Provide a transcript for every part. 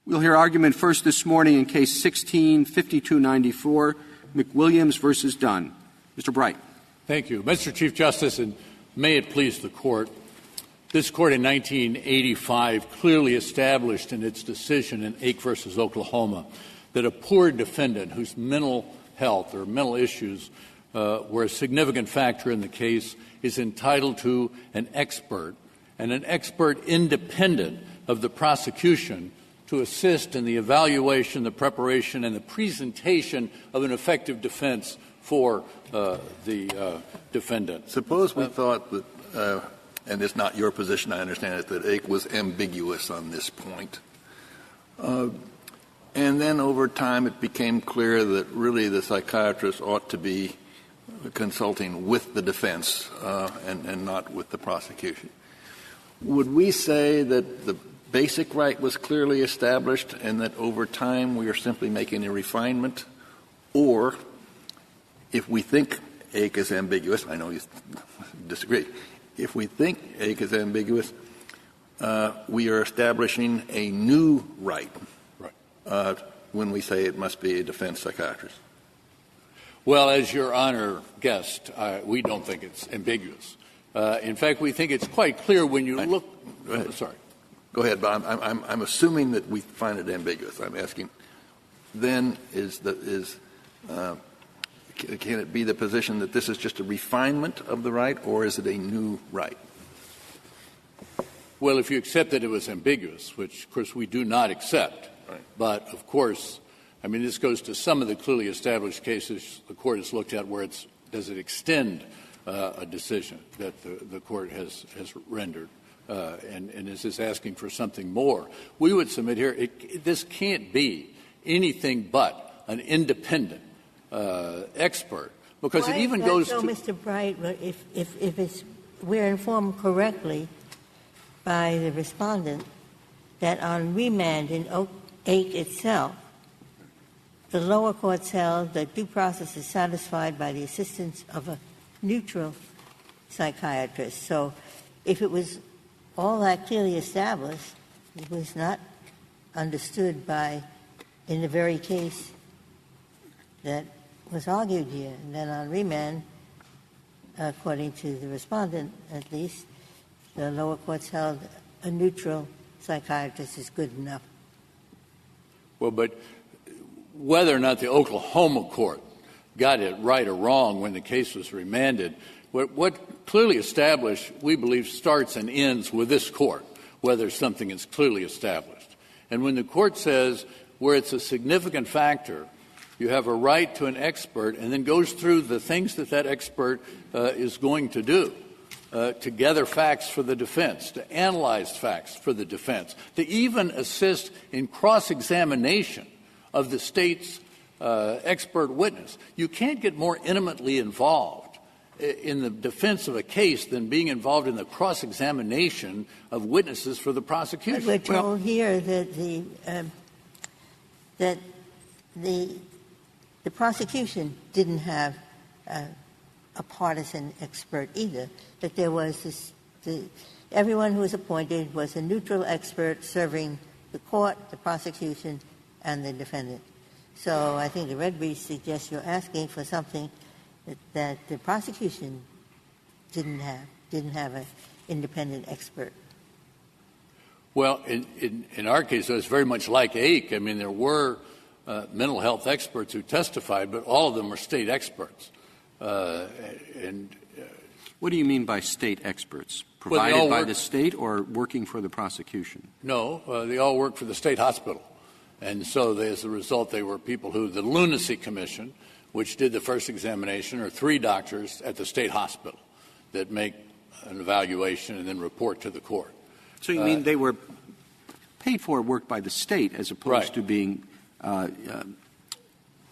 We'll hear argument first this morning in Case 16-5294, McWilliams versus Dunn. Mr. Bright. Thank you. Mr. Chief Justice, and may it please the Court, this Court in 1985 clearly established in its decision in Ake versus Oklahoma that a poor defendant whose mental health or mental issues were a significant factor in the case is entitled to an expert, and an expert independent of the prosecution to assist in the evaluation, the preparation, and the presentation of an effective defense for the defendant. Suppose we thought that, and it's not your position, I understand it, that Ake was ambiguous on this point. And then over time it became clear that really the psychiatrist ought to be consulting with the defense and not with the prosecution. Would we say that the basic right was clearly established and that over time we are simply making a refinement? Or if we think Ake is ambiguous, I know you disagree, if we think Ake is ambiguous, we are establishing a new right when we say it must be a defense psychiatrist? Well, as Your Honor guessed, we don't think it's ambiguous. In fact, we think it's quite clear when you look. Sorry. Go ahead, but I'm assuming that we find it ambiguous. I'm asking, then can it be the position that this is just a refinement of the right, or is it a new right? Well, if you accept that it was ambiguous, which, of course, we do not accept, right. But, of course, I mean, this goes to some of the clearly established cases the Court has looked at where does it extend a decision that the Court has rendered. And is this asking for something more? We would submit here, this can't be anything but an independent expert, because it even goes to— Mr. Bright, if we're informed correctly by the respondent that on remand in Ake itself, the lower courts held that due process is satisfied by the assistance of a neutral psychiatrist. So if it was all that clearly established, it was not understood in the very case that was argued here. And then on remand, according to the respondent at least, the lower courts held a neutral psychiatrist is good enough. Well, but whether or not the Oklahoma court got it right or wrong when the case was remanded, what clearly established, we believe, starts and ends with this Court, whether something is clearly established. And when the Court says where it's a significant factor, you have a right to an expert, and then goes through the things that expert is going to do, to gather facts for the defense, to analyze facts for the defense, to even assist in cross-examination of the State's expert witness. You can't get more intimately involved in the defense of a case than being involved in the cross-examination of witnesses for the prosecution. But we're told here that the prosecution didn't have a partisan expert either, that there was everyone who was appointed was a neutral expert serving the court, the prosecution, and the defendant. So I think the red brief suggests you're asking for something that the prosecution didn't have an independent expert. Well, in our case, it was very much like Ake. I mean, there were mental health experts who testified, but all of them were State experts. What do you mean by State experts? Provided by the State or working for the prosecution? No, they all worked for the State hospital. And so as a result, they were people who the Lunacy Commission, which did the first examination, or 3 doctors at the State hospital that make an evaluation and then report to the court. So you mean they were paid for work by the State as opposed to being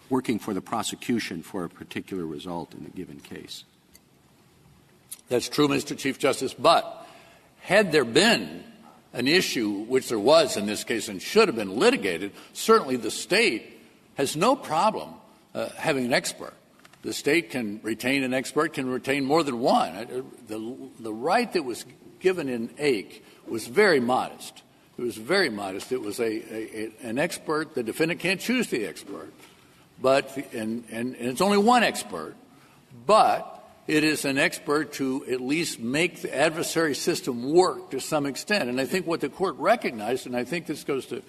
working for the prosecution for a particular result in a given case? That's true, Mr. Chief Justice. But had there been an issue, which there was in this case and should have been litigated, certainly the State has no problem having an expert. The State can retain an expert, can retain more than one. The right that was given in Ake was very modest. It was very modest. It was an expert. The defendant can't choose the expert, but and it's only one expert, but it is an expert to at least make the adversary system work to some extent. And I think what the Court recognized, and I think this goes to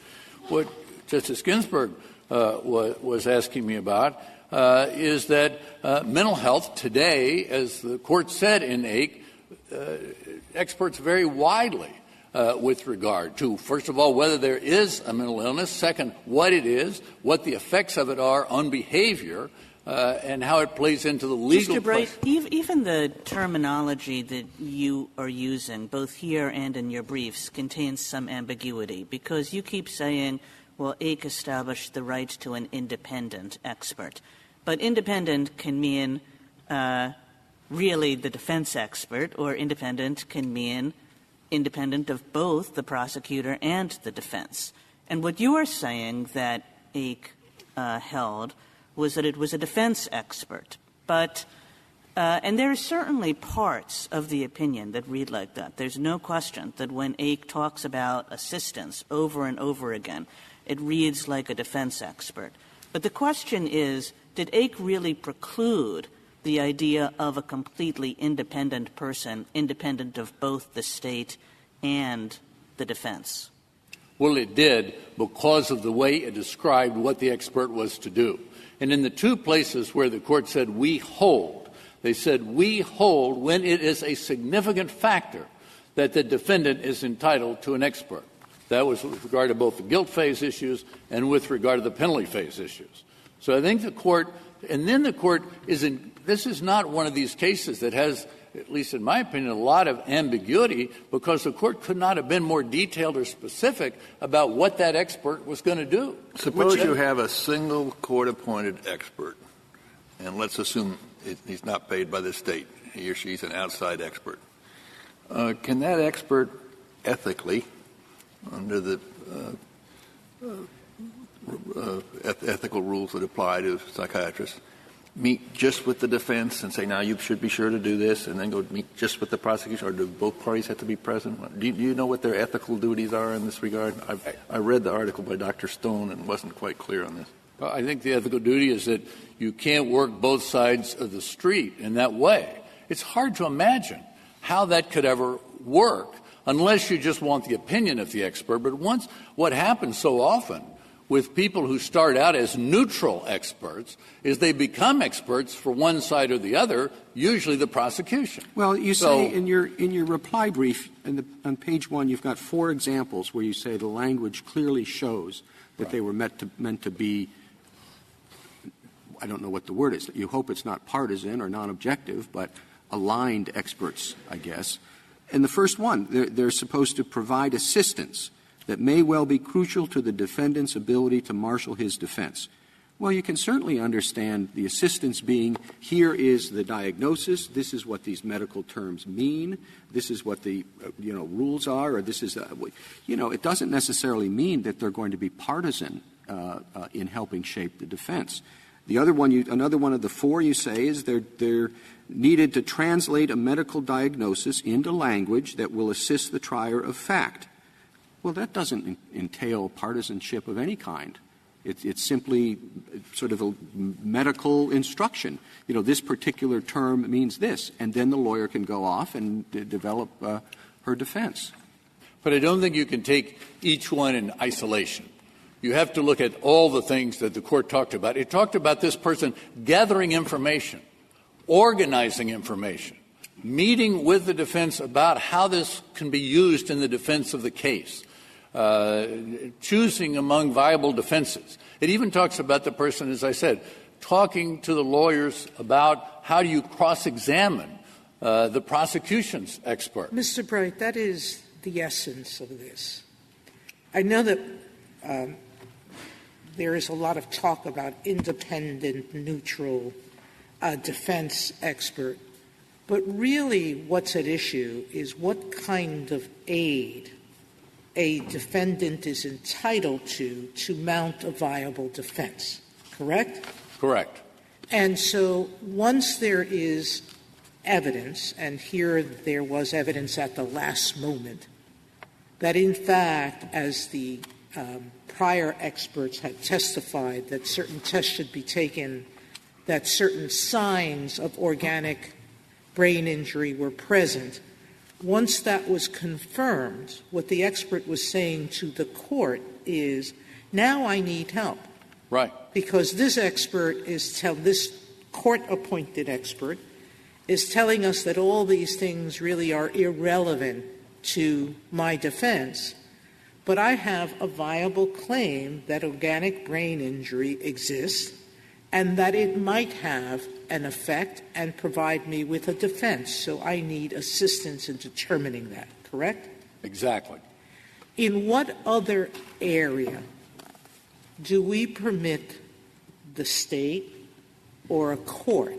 what Justice Ginsburg was asking me about, is that mental health today, as the Court said in Ake, experts vary widely with regard to, first of all, whether there is a mental illness, second, what it is, what the effects of it are on behavior, and how it plays into the legal Mr. Bright, even the terminology that you are using, both here and in your briefs, contains some ambiguity, because you keep saying, well, Ake established the right to an independent expert. But independent can mean really the defense expert, or independent can mean independent of both the prosecutor and the defense. And what you are saying that Ake held was that it was a defense expert. But and there are certainly parts of the opinion that read like that. There's no question that when Ake talks about assistance over and over again, it reads like a defense expert. But the question is, did Ake really preclude the idea of a completely independent person, independent of both the state and the defense? Well, it did, because of the way it described what the expert was to do. And in the two places where the Court said we hold, they said we hold when it is a significant factor that the defendant is entitled to an expert. That was with regard to both the guilt phase issues and with regard to the penalty phase issues. So I think the Court, and then the Court this is not one of these cases that has, at least in my opinion, a lot of ambiguity, because the Court could not have been more detailed or specific about what that expert was going to do. Suppose you have a single court-appointed expert, and let's assume he's not paid by the state. He or she's an outside expert. Can that expert ethically, under the ethical rules that apply to psychiatrists, meet just with the defense and say, now you should be sure to do this, and then go meet just with the prosecution, or do both parties have to be present? Do you know what their ethical duties are in this regard? I read the article by Dr. Stone and wasn't quite clear on this. Well, I think the ethical duty is that you can't work both sides of the street in that way. It's hard to imagine how that could ever work unless you just want the opinion of the expert. But what happens so often with people who start out as neutral experts is they become experts for one side or the other, usually the prosecution. Well, you say in your reply brief on page 1, you've got 4 examples where you say the language clearly shows that they were meant to be, I don't know what the word is. You hope it's not partisan or non-objective, but aligned experts, I guess. And the first one, they're supposed to provide assistance that may well be crucial to the defendant's ability to marshal his defense. Well, you can certainly understand the assistance being, here is the diagnosis, this is what these medical terms mean, this is what the rules are, or this is it doesn't necessarily mean that they're going to be partisan in helping shape the defense. The other one, another one of the 4 you say is they're needed to translate a medical diagnosis into language that will assist the trier of fact. Well, that doesn't entail partisanship of any kind. It's simply sort of a medical instruction. This particular term means this, and then the lawyer can go off and develop her defense. But I don't think you can take each one in isolation. You have to look at all the things that the Court talked about. It talked about this person gathering information, organizing information, meeting with the defense about how this can be used in the defense of the case, choosing among viable defenses. It even talks about the person, as I said, talking to the lawyers about how do you cross-examine the prosecution's expert. Mr. Bright, that is the essence of this. I know that there is a lot of talk about independent, neutral defense expert, but really what's at issue is what kind of aid a defendant is entitled to mount a viable defense, correct? Correct. And so once there is evidence, and here there was evidence at the last moment, that, in fact, as the prior experts had testified, that certain tests should be taken, that certain signs of organic brain injury were present. Once that was confirmed, what the expert was saying to the court is, now I need help. Right. Because this expert this court-appointed expert is telling us that all these things really are irrelevant to my defense, but I have a viable claim that organic brain injury exists and that it might have an effect and provide me with a defense. So I need assistance in determining that, correct? Exactly. In what other area do we permit the state or a court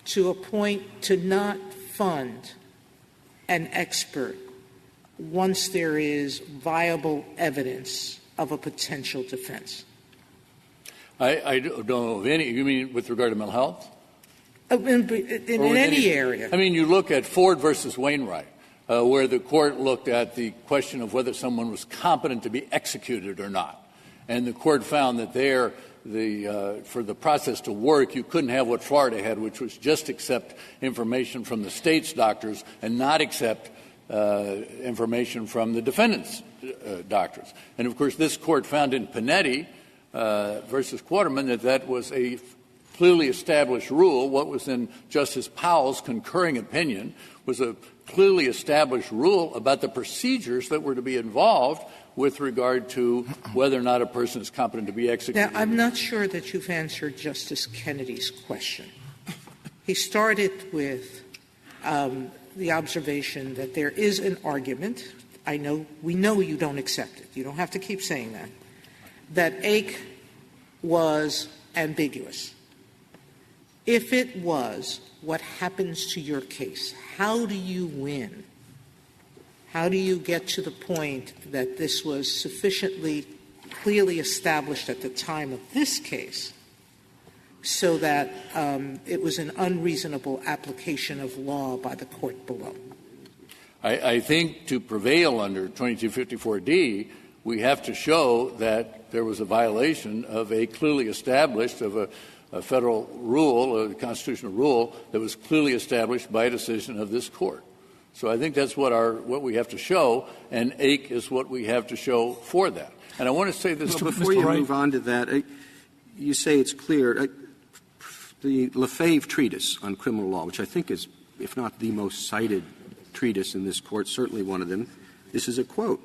to appoint, to not fund an expert once there is viable evidence of a potential defense? I don't know of any. You mean with regard to mental health? In any area. I mean, you look at Ford versus Wainwright, where the court looked at the question of whether someone was competent to be executed or not. And the court found that for the process to work, you couldn't have what Florida had, which was just accept information from the state's doctors and not accept information from the defendant's doctors. And, of course, this court found in Panetti versus Quarterman that was a clearly established rule. What was in Justice Powell's concurring opinion was a clearly established rule about the procedures that were to be involved with regard to whether or not a person is competent to be executed. Now, I'm not sure that you've answered Justice Kennedy's question. He started with the observation that there is an argument. We know you don't accept it. You don't have to keep saying that. That Ake was ambiguous. If it was, what happens to your case? How do you win? How do you get to the point that this was sufficiently clearly established at the time of this case so that it was an unreasonable application of law by the court below? I think to prevail under 2254D, we have to show that there was a violation of a clearly established, of a federal rule, a constitutional rule that was clearly established by a decision of this court. So I think that's what we have to show, and Ake is what we have to show for that. And I want to say this before you move on to that. You say it's clear. The Lefebvre treatise on criminal law, which I think is, if not the most cited treatise in this court, certainly one of them, this is a quote.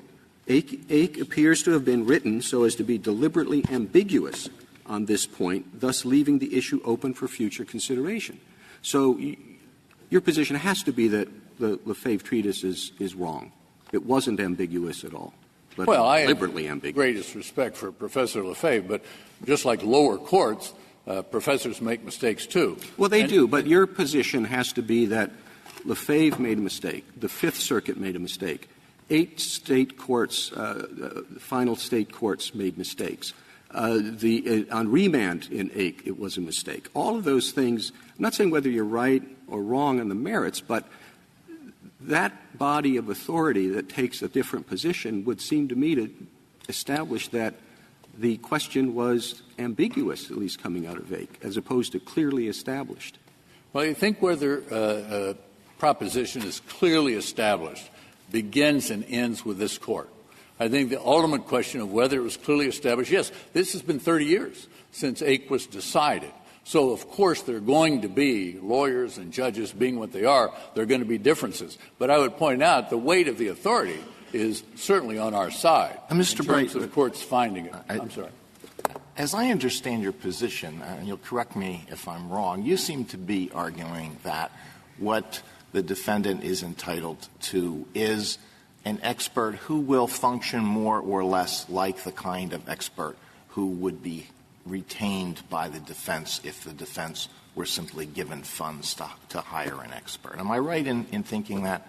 Ake appears to have been written so as to be deliberately ambiguous on this point, thus leaving the issue open for future consideration. So your position has to be that the Lefebvre treatise is wrong. It wasn't ambiguous at all, but deliberately ambiguous. I have greatest respect for Professor Lefebvre, but just like lower courts, professors make mistakes too. Well, they do, but your position has to be that Lefebvre made a mistake, the Fifth Circuit made a mistake, 8 state courts, final state courts made mistakes. On remand in Ake, it was a mistake. All of those things, I'm not saying whether you're right or wrong on the merits, but that body of authority that takes a different position would seem to me to establish that the question was ambiguous, at least coming out of Ake, as opposed to clearly established. Well, I think whether a proposition is clearly established begins and ends with this court. I think the ultimate question of whether it was clearly established, yes, this has been 30 years since Ake was decided. So, of course, there are going to be, lawyers and judges being what they are, there are going to be differences. But I would point out the weight of the authority is certainly on our side Mr. in terms of the court's finding it. I'm sorry. As I understand your position, and you'll correct me if I'm wrong, you seem to be arguing that what the defendant is entitled to is an expert who will function more or less like the kind of expert who would be retained by the defense if the defense were simply given funds to hire an expert. Am I right in thinking that?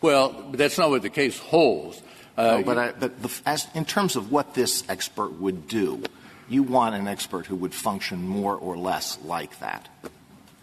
Well, that's not what the case holds. In terms of what this expert would do, you want an expert who would function more or less like that.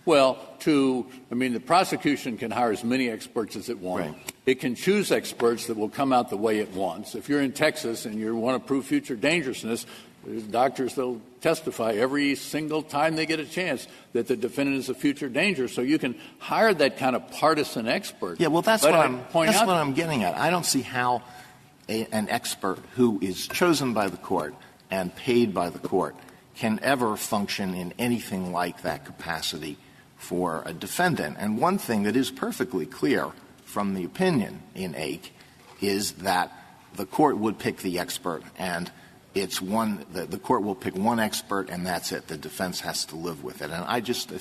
Well, the prosecution can hire as many experts as it wants. Right. It can choose experts that will come out the way it wants. If you're in Texas and you want to prove future dangerousness, there's doctors that will testify every single time they get a chance that the defendant is a future danger. So you can hire that kind of partisan expert. Yeah, well, that's what I'm getting at. I don't see how an expert who is chosen by the court and paid by the court can ever function in anything like that capacity for a defendant. And one thing that is perfectly clear from the opinion in Ake is that the court would pick the expert, and it's the court will pick one expert, and that's it. The defense has to live with it. And I just,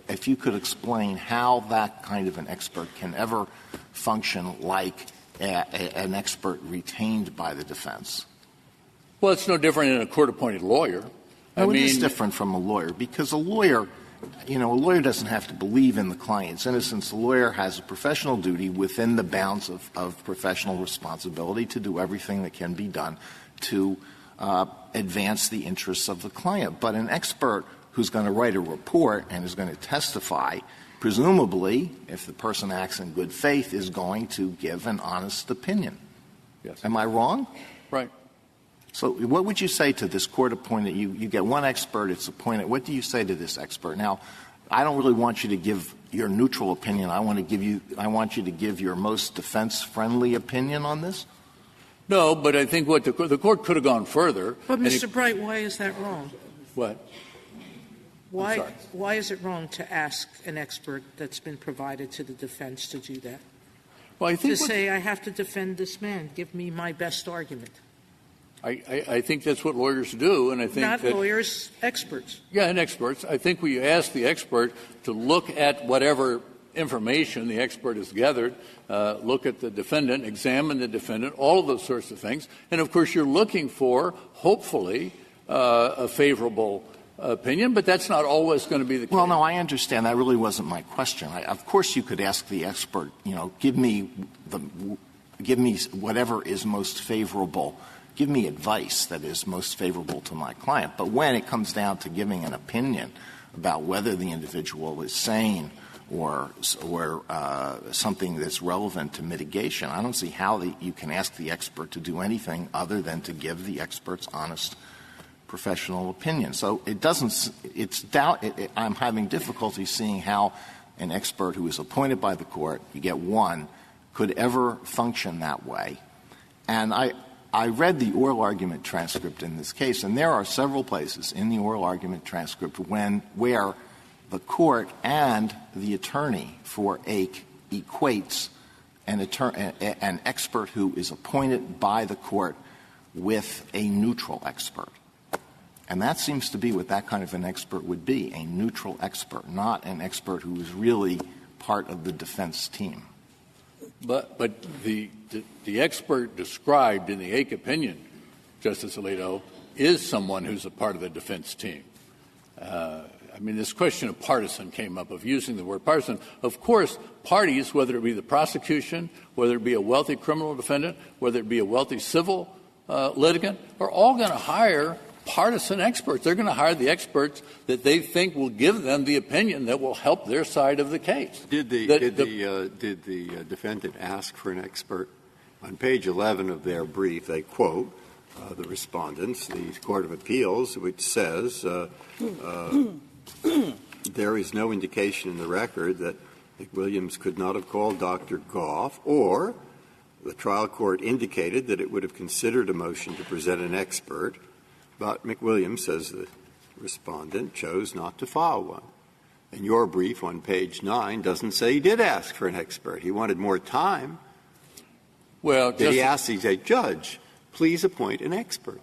if you could explain how that kind of an expert can ever function like an expert retained by the defense. Well, it's no different than a court-appointed lawyer. No, it is different from a lawyer, because a lawyer doesn't have to believe in the client's innocence. A lawyer has a professional duty within the bounds of professional responsibility to do everything that can be done to advance the interests of the client. But an expert who's going to write a report and is going to testify, presumably, if the person acts in good faith, is going to give an honest opinion. Yes. Am I wrong? Right. So what would you say to this court-appointed? You get one expert, it's appointed. What do you say to this expert? Now, I don't really want you to give your neutral opinion. I want you to give your most defense-friendly opinion on this. No, but I think what the court could have gone further. But, Mr. Bright, why is that wrong? What? Why is it wrong to ask an expert that's been provided to the defense to do that? Well, I think say, I have to defend this man. Give me my best argument. I think that's what lawyers do, and I think not lawyers, experts. Yeah, and experts. I think we ask the expert to look at whatever information the expert has gathered, look at the defendant, examine the defendant, all of those sorts of things. And, of course, you're looking for, hopefully, a favorable opinion, but that's not always going to be the case. Well, no, I understand. That really wasn't my question. Of course you could ask the expert, give me whatever is most favorable. Give me advice that is most favorable to my client. But when it comes down to giving an opinion about whether the individual is sane or something that's relevant to mitigation, I don't see how you can ask the expert to do anything other than to give the expert's honest professional opinion. So I'm having difficulty seeing how an expert who is appointed by the court, you get one, could ever function that way. And I read the oral argument transcript in this case, and there are several places in the oral argument transcript where the court and the attorney for Ake equates an expert who is appointed by the court with a neutral expert. And that seems to be what that kind of an expert would be, a neutral expert, not an expert who is really part of the defense team. But the expert described in the Ake opinion, Justice Alito, is someone who's a part of the defense team. This question of partisan came up, of using the word partisan. Of course, parties, whether it be the prosecution, whether it be a wealthy criminal defendant, whether it be a wealthy civil litigant, are all going to hire partisan experts. They're going to hire the experts that they think will give them the opinion that will help their side of the case. Did the defendant ask for an expert? On page 11 of their brief, they quote the respondents, the Court of Appeals, which says there is no indication in the record that McWilliams could not have called Dr. Goff, or the trial court indicated that it would have considered a motion to present an expert, but McWilliams, says the respondent, chose not to file one. And your brief on page 9 doesn't say he did ask for an expert. He wanted more time. Well, did he ask? He said, Judge, please appoint an expert.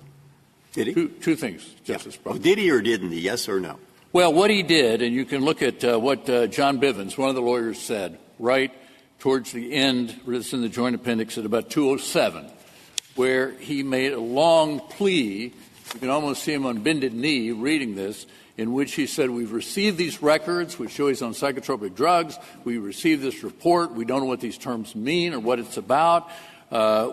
Did he? Two things, Justice Breyer. Well, did he or didn't he? Yes or no? Well, what he did, and you can look at what John Bivens, one of the lawyers, said right towards the end, it's in the joint appendix at about 2:07, where he made a long plea. You can almost see him on bended knee reading this, in which he said, we've received these records, which show he's on psychotropic drugs. We received this report. We don't know what these terms mean or what it's about.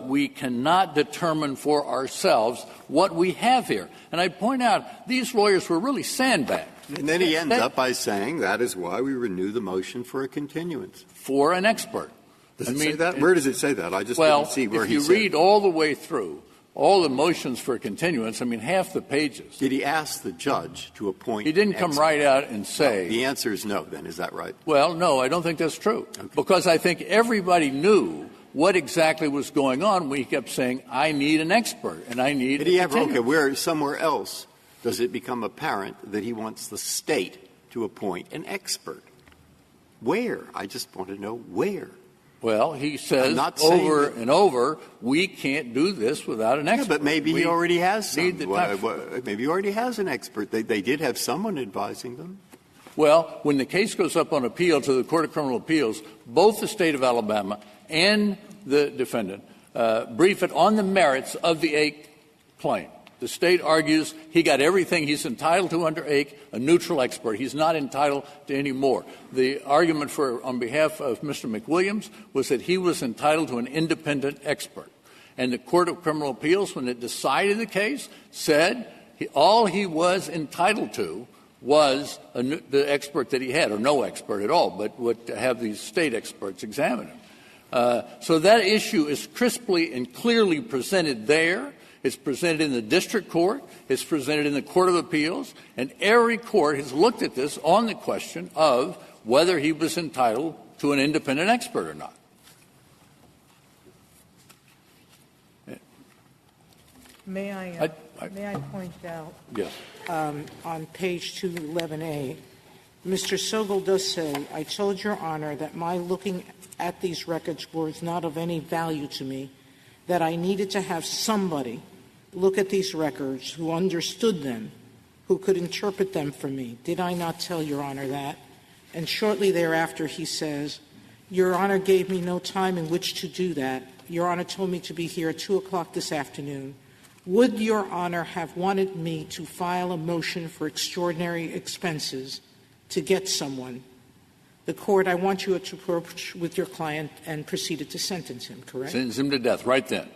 We cannot determine for ourselves what we have here. And I point out, these lawyers were really sandbagged. And then he ends up by saying that is why we renew the motion for a continuance. For an expert. Does it say that? Where does it say that? I just well, didn't see where if he you said. read all the way through, all the motions for continuance, I mean, half the pages. Did he ask the judge to appoint? He didn't come right out and say. No, the answer is no, then. Is that right? Well, no, I don't think that's true. Okay. Because I think everybody knew what exactly was going on when he kept saying, I need an expert and I need Did he a ever, okay, where somewhere else does it become apparent that he wants the state to appoint an expert? Where? I just want to know where. Well, he says not over saying that- and over, we can't do this without an expert. Yeah, but maybe he already has some. need the time. Maybe he already has an expert. They did have someone advising them. Well, when the case goes up on appeal to the Court of Criminal Appeals, both the State of Alabama and the defendant brief it on the merits of the Ake claim. The State argues he got everything he's entitled to under Ake, a neutral expert. He's not entitled to any more. The argument on behalf of Mr. McWilliams was that he was entitled to an independent expert. And the Court of Criminal Appeals, when it decided the case, said all he was entitled to was the expert that he had, or no expert at all, but would have these State experts examine him. So that issue is crisply and clearly presented there. It's presented in the district court. It's presented in the Court of Appeals. And every court has looked at this on the question of whether he was entitled to an independent expert or not. May I point out, Yes. on page 211A, Mr. Sobel does say, I told Your Honor that my looking at these records was not of any value to me, that I needed to have somebody look at these records who understood them, who could interpret them for me. Did I not tell Your Honor that? And shortly thereafter he says, Your Honor gave me no time in which to do that. Your Honor told me to be here at 2 o'clock this afternoon. Would Your Honor have wanted me to file a motion for extraordinary expenses to get someone? The court, I want you to approach with your client and proceeded to sentence him, correct? Sentence him to death right then,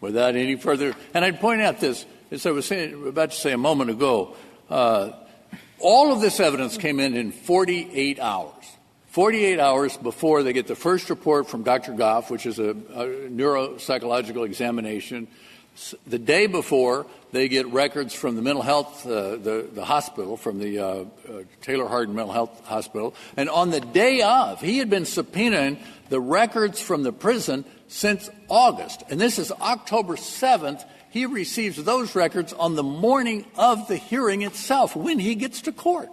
without any further. And I'd point out this, as I was about to say a moment ago, all of this evidence came in 48 hours. 48 hours before they get the first report from Dr. Goff, which is a neuropsychological examination. The day before, they get records from the mental health, the hospital, from the Taylor Hardin Mental Health Hospital. And on the day of, he had been subpoenaing the records from the prison since August. And this is October 7th. He receives those records on the morning of the hearing itself, when he gets to court.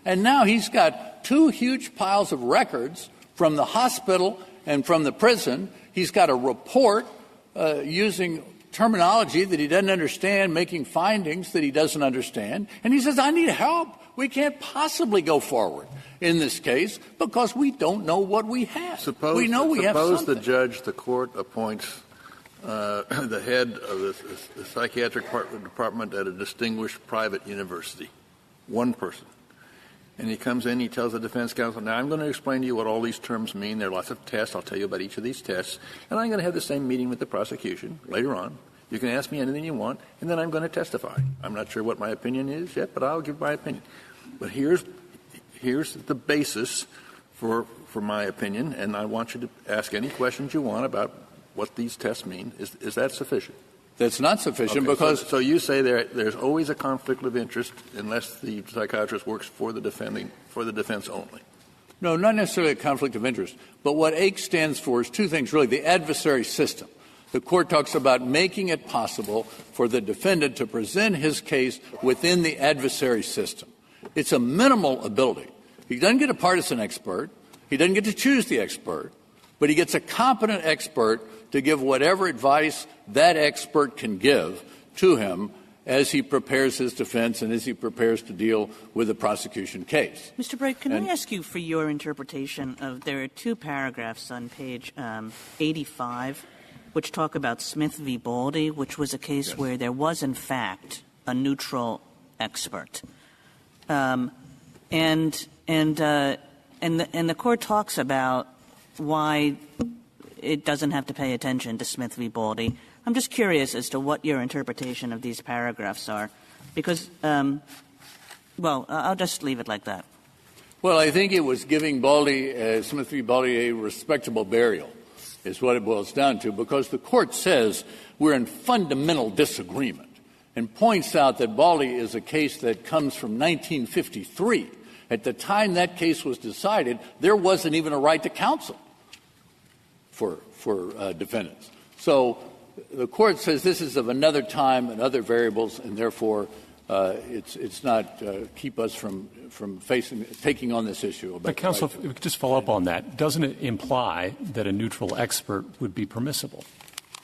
And now he's got two huge piles of records from the hospital and from the prison. He's got a report using terminology that he doesn't understand, making findings that he doesn't understand. And he says, I need help. We can't possibly go forward in this case because we don't know what we have. We know we have something. Suppose the judge, the court, appoints the head of the psychiatric department at a distinguished private university, one person. And he comes in, he tells the defense counsel, now I'm going to explain to you what all these terms mean. There are lots of tests. I'll tell you about each of these tests. And I'm going to have the same meeting with the prosecution later on. You can ask me anything you want, and then I'm going to testify. I'm not sure what my opinion is yet, but I'll give my opinion. But here's the basis for my opinion, and I want you to ask any questions you want about what these tests mean. Is that sufficient? That's not sufficient Okay, because so you say there's always a conflict of interest unless the psychiatrist works for the defense only. No, not necessarily a conflict of interest. But what AIC stands for is two things, really. The adversary system. The court talks about making it possible for the defendant to present his case within the adversary system. It's a minimal ability. He doesn't get a partisan expert. He doesn't get to choose the expert. But he gets a competent expert to give whatever advice that expert can give to him as he prepares his defense and as he prepares to deal with the prosecution case. Mr. Bright, can I ask you for your interpretation of, there are two paragraphs on page 85 which talk about Smith v. Baldy, which was a case where there was, in fact, a neutral expert. And the court talks about why it doesn't have to pay attention to Smith v. Baldy. I'm just curious as to what your interpretation of these paragraphs are, because, I'll just leave it like that. Well, I think it was giving Baldy, Smith v. Baldy, a respectable burial, is what it boils down to, because the court says we're in fundamental disagreement and points out that Baldy is a case that comes from 1953. At the time that case was decided, there wasn't even a right to counsel for defendants. So the court says this is of another time and other variables, and therefore it's not keep us from taking on this issue. About but counsel, if we could just follow up on that, doesn't it imply that a neutral expert would be permissible?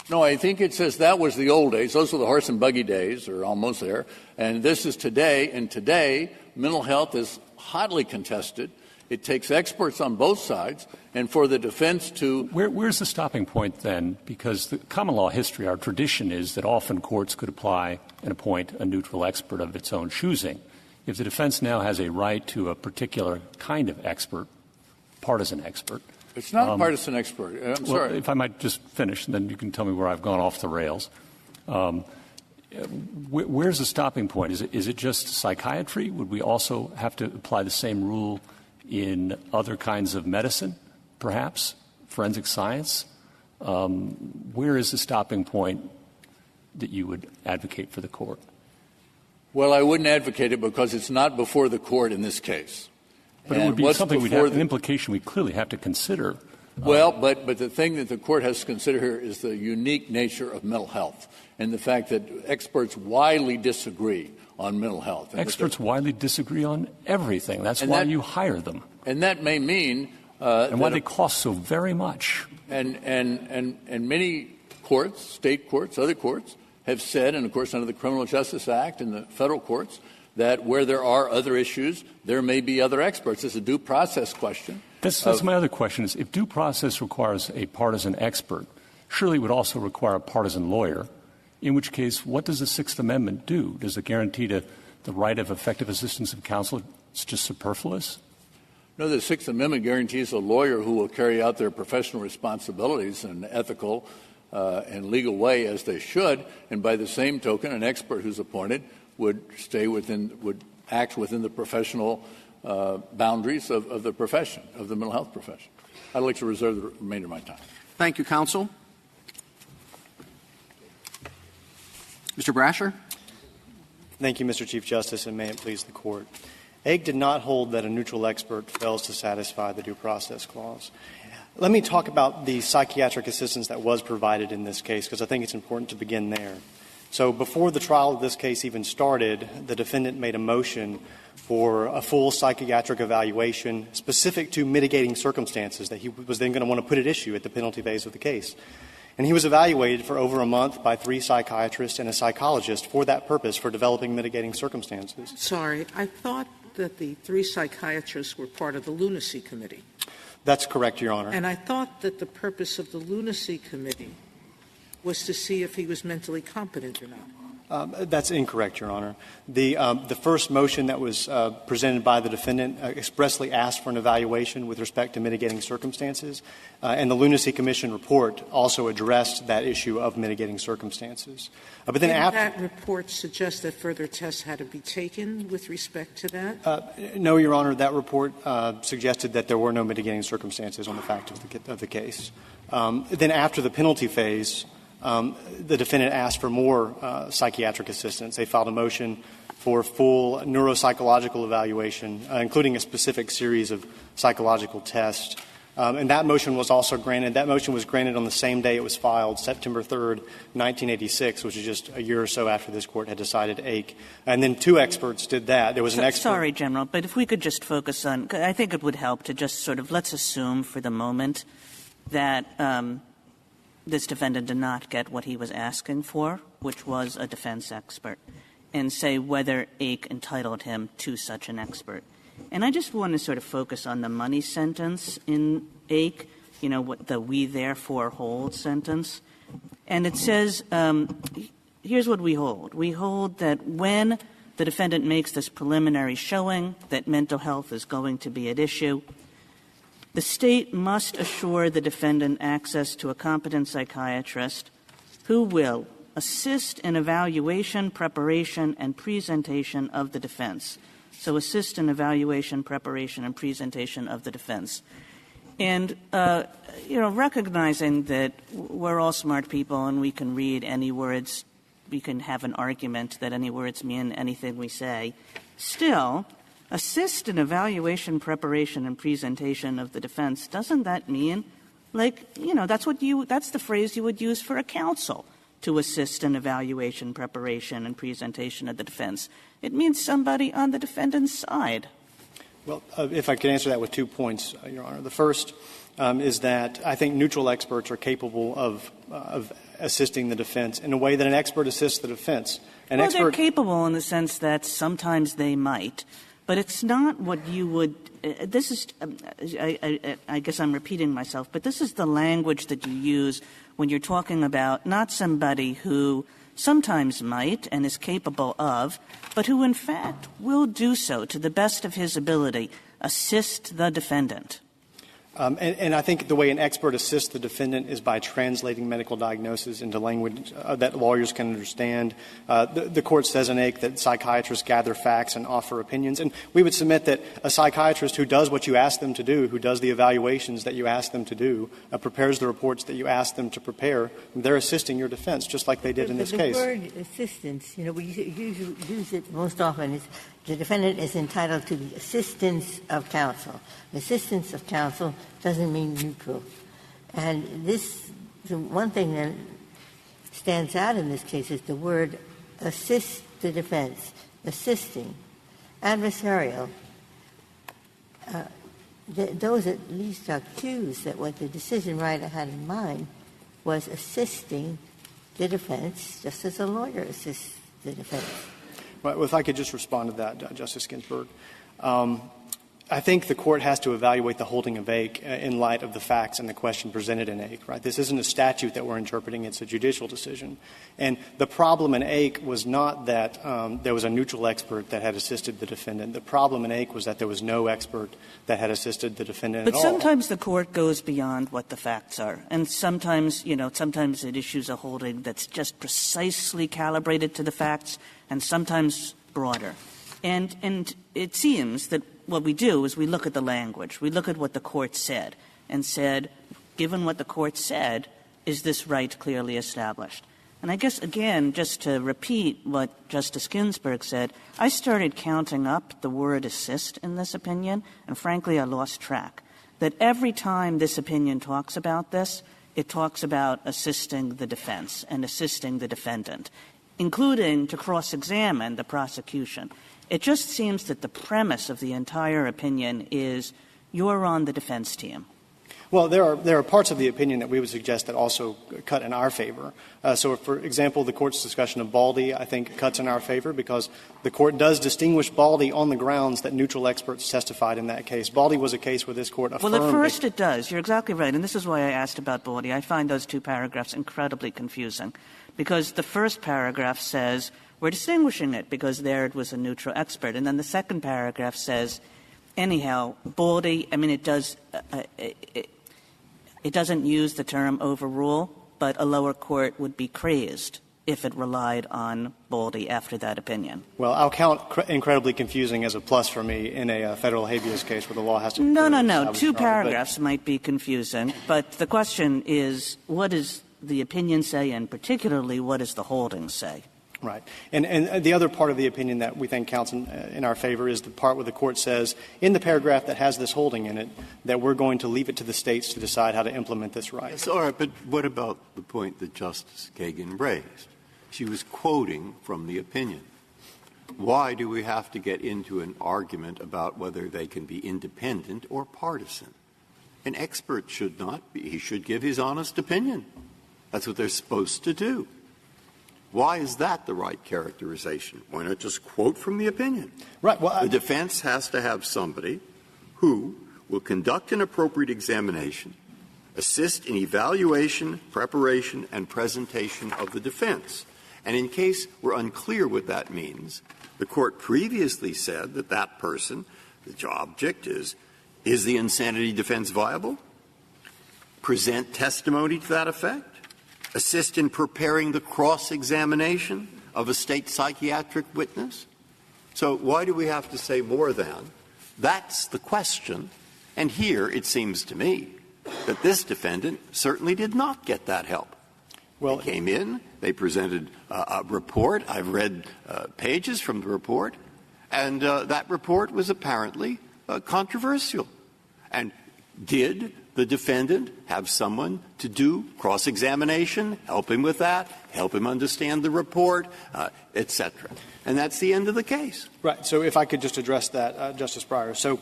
No, I think it says that was the old days. Those were the horse and buggy days, or almost there. And this is today. And today, mental health is hotly contested. It takes experts on both sides. And for the defense to Where's the stopping point then? Because the common law history, our tradition is that often courts could apply and appoint a neutral expert of its own choosing. If the defense now has a right to a particular kind of expert, partisan expert. It's not a partisan expert. I'm sorry. If I might just finish, and then you can tell me where I've gone off the rails. Where's the stopping point? Is it just psychiatry? Would we also have to apply the same rule in other kinds of medicine, perhaps, forensic science? Where is the stopping point that you would advocate for the court? Well, I wouldn't advocate it because it's not before the court in this case. But it would be something an implication we clearly have to consider. Well, but the thing that the court has to consider here is the unique nature of mental health and the fact that experts widely disagree on mental health. Experts widely disagree on everything. That's why you hire them. And that may mean and why they cost so very much. And many courts, state courts, other courts, have said, and of course under the Criminal Justice Act and the federal courts, that where there are other issues, there may be other experts. It's a due process question. That's my other question is, if due process requires a partisan expert, surely it would also require a partisan lawyer, in which case, what does the Sixth Amendment do? Does it guarantee the right of effective assistance of counsel? It's just superfluous? No, the Sixth Amendment guarantees a lawyer who will carry out their professional responsibilities in an ethical and legal way as they should, and by the same token, an expert who's appointed would act within the professional boundaries of the profession, of the mental health profession. I'd like to reserve the remainder of my time. Thank you, counsel. Mr. Brasher. Thank you, Mr. Chief Justice, and may it please the Court. Hague did not hold that a neutral expert fails to satisfy the Due Process Clause. Let me talk about the psychiatric assistance that was provided in this case, because I think it's important to begin there. So before the trial of this case even started, the defendant made a motion for a full psychiatric evaluation specific to mitigating circumstances that he was then going to want to put at issue at the penalty phase of the case. And he was evaluated for over a month by 3 psychiatrists and a psychologist for that purpose, for developing mitigating circumstances. Sorry, I thought that the 3 psychiatrists were part of the Lunacy Committee. That's correct, Your Honor. And I thought that the purpose of the Lunacy Committee was to see if he was mentally competent or not. That's incorrect, Your Honor. The first motion that was presented by the defendant expressly asked for an evaluation with respect to mitigating circumstances, and the Lunacy Commission report also addressed that issue of mitigating circumstances. But then Didn't that report suggest that further tests had to be taken with respect to that? No, Your Honor. That report suggested that there were no mitigating circumstances on the fact of the case. Then after the penalty phase, the defendant asked for more psychiatric assistance. They filed a motion for full neuropsychological evaluation, including a specific series of psychological tests. And that motion was also granted. That motion was granted on the same day it was filed, September 3rd, 1986, which is just a year or so after this Court had decided Ake. And then 2 experts did that. There was an expert. Sorry, General, but if we could just focus on – I think it would help to just sort of let's assume for the moment that this defendant did not get what he was asking for, which was a defense expert, and say whether Ake entitled him to such an expert. And I just want to sort of focus on the money sentence in Ake, you know, what the we therefore hold sentence. And it says, here's what we hold. We hold that when the defendant makes this preliminary showing that mental health is going to be at issue, the State must assure the defendant access to a competent psychiatrist who will assist in evaluation, preparation, and presentation of the defense, So assist in evaluation, preparation, and presentation of the defense. And, recognizing that we're all smart people and we can read any words, we can have an argument that any words mean anything we say, still, assist in evaluation, preparation, and presentation of the defense, doesn't that mean, that's the phrase you would use for a counsel, to assist in evaluation, preparation, and presentation of the defense? It means somebody on the defendant's side. Well, if I could answer that with 2 points, Your Honor. The first is that I think neutral experts are capable of assisting the defense in a way that an expert assists the defense. They're capable in the sense that sometimes they might, but it's not what you would this is I guess I'm repeating myself, but this is the language that you use when you're talking about not somebody who sometimes might and is capable of, but who in fact will do so to the best of his ability, assist the defendant. And I think the way an expert assists the defendant is by translating medical diagnosis into language that lawyers can understand. The Court says in Ake that psychiatrists gather facts and offer opinions. And we would submit that a psychiatrist who does what you ask them to do, who does the evaluations that you ask them to do, prepares the reports that you ask them to prepare, they're assisting your defense, just like they did in this case. The word assistance, we use it most often. The defendant is entitled to the assistance of counsel. The assistance of counsel doesn't mean neutral. And the one thing that stands out in this case is the word assist the defense, assisting, adversarial. Those at least are cues that what the decision writer had in mind was assisting the defense, just as a lawyer assists the defense. Well, if I could just respond to that, Justice Ginsburg. I think the Court has to evaluate the holding of Ake in light of the facts and the question presented in Ake, right? This isn't a statute that we're interpreting. It's a judicial decision. And the problem in Ake was not that there was a neutral expert that had assisted the defendant. The problem in Ake was that there was no expert that had assisted the defendant at all. But sometimes the Court goes beyond what the facts are. And sometimes, sometimes it issues a holding that's just precisely calibrated to the facts and sometimes broader. And it seems that what we do is we look at the language. We look at what the Court said and said, given what the Court said, is this right clearly established? And I guess, again, just to repeat what Justice Ginsburg said, I started counting up the word assist in this opinion, and frankly, I lost track. That every time this opinion talks about this, it talks about assisting the defense and assisting the defendant, including to cross-examine the prosecution. It just seems that the premise of the entire opinion is you're on the defense team. Well, there are parts of the opinion that we would suggest that also cut in our favor. So, for example, the Court's discussion of Baldy, I think, cuts in our favor because the Court does distinguish Baldy on the grounds that neutral experts testified in that case. Baldy was a case where this Court affirmed. Well, at first it does. You're exactly right. And this is why I asked about Baldy. I find those two paragraphs incredibly confusing because the first paragraph says we're distinguishing it because there it was a neutral expert. And then the second paragraph says, anyhow, Baldy, I mean, it does it doesn't use the term overrule, but a lower court would be crazed if it relied on Baldy after that opinion. Well, I'll count incredibly confusing as a plus for me in a federal habeas case where the law has to be No. Two paragraphs might be confusing, but the question is, what does the opinion say, and particularly what does the holding say? Right. And the other part of the opinion that we think counts in our favor is the part where the Court says, in the paragraph that has this holding in it, that we're going to leave it to the states to decide how to implement this right. Yes, all right, but what about the point that Justice Kagan raised? She was quoting from the opinion. Why do we have to get into an argument about whether they can be independent or partisan? An expert should not be. He should give his honest opinion. That's what they're supposed to do. Why is that the right characterization? Why not just quote from the opinion? Right. Well, the defense has to have somebody who will conduct an appropriate examination, assist in evaluation, preparation, and presentation of the defense. And in case we're unclear what that means, the Court previously said that that person, the object is the insanity defense viable? Present testimony to that effect? Assist in preparing the cross-examination of a state psychiatric witness? So why do we have to say more than? That's the question. And here it seems to me that this defendant certainly did not get that help. Well, they came in, they presented a report. I've read pages from the report, and that report was apparently controversial. And did the defendant have someone to do cross-examination, help him with that, help him understand the report, et cetera? And that's the end of the case. Right. So if I could just address that, Justice Breyer. So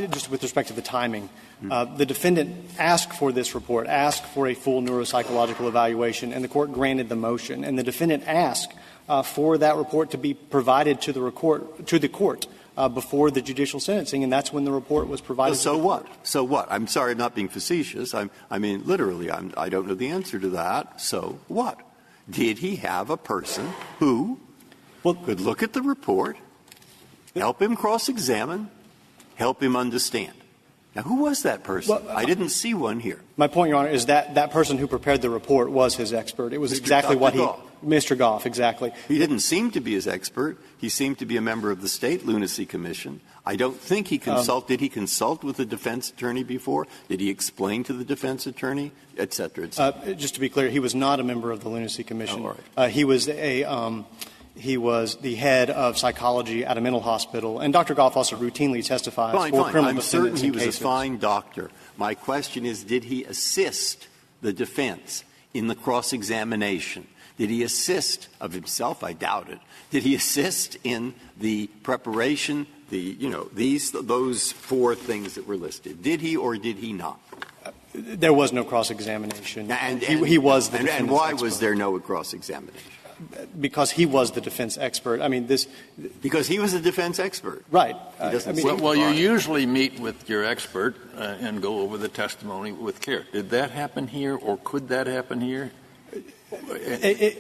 just with respect to the timing, the defendant asked for this report, asked for a full neuropsychological evaluation, and the court granted the motion. And the defendant asked for that report to be provided to the court before the judicial sentencing, and that's when the report was provided. So what? So what? I'm sorry, I'm not being facetious. I mean, literally, I don't know the answer to that. So what? Did he have a person who could look at the report, help him cross-examine, help him understand? Now, who was that person? Well, I didn't see one here. My point, Your Honor, is that that person who prepared the report was his expert. It was exactly what Mr. Goff, exactly. He didn't seem to be his expert. He seemed to be a member of the State Lunacy Commission. I don't think he consulted. Did he consult with the defense attorney before? Did he explain to the defense attorney, et cetera, et cetera? Just to be clear, he was not a member of the Lunacy Commission. Oh, all right. He was the head of psychology at a mental hospital, and Dr. Goff also routinely testifies for criminal I'm defendants certain he in was cases. a fine doctor. My question is, did he assist the defense in the cross-examination? Did he assist of himself? I doubt it. Did he assist in the preparation, those four things that were listed? Did he or did he not? There was no cross-examination. And he was the defense And why expert. was there no cross-examination? Because he was the defense expert. I mean, because he was the defense expert. Right. Well, you usually meet with your expert and go over the testimony with care. Did that happen here, or could that happen here?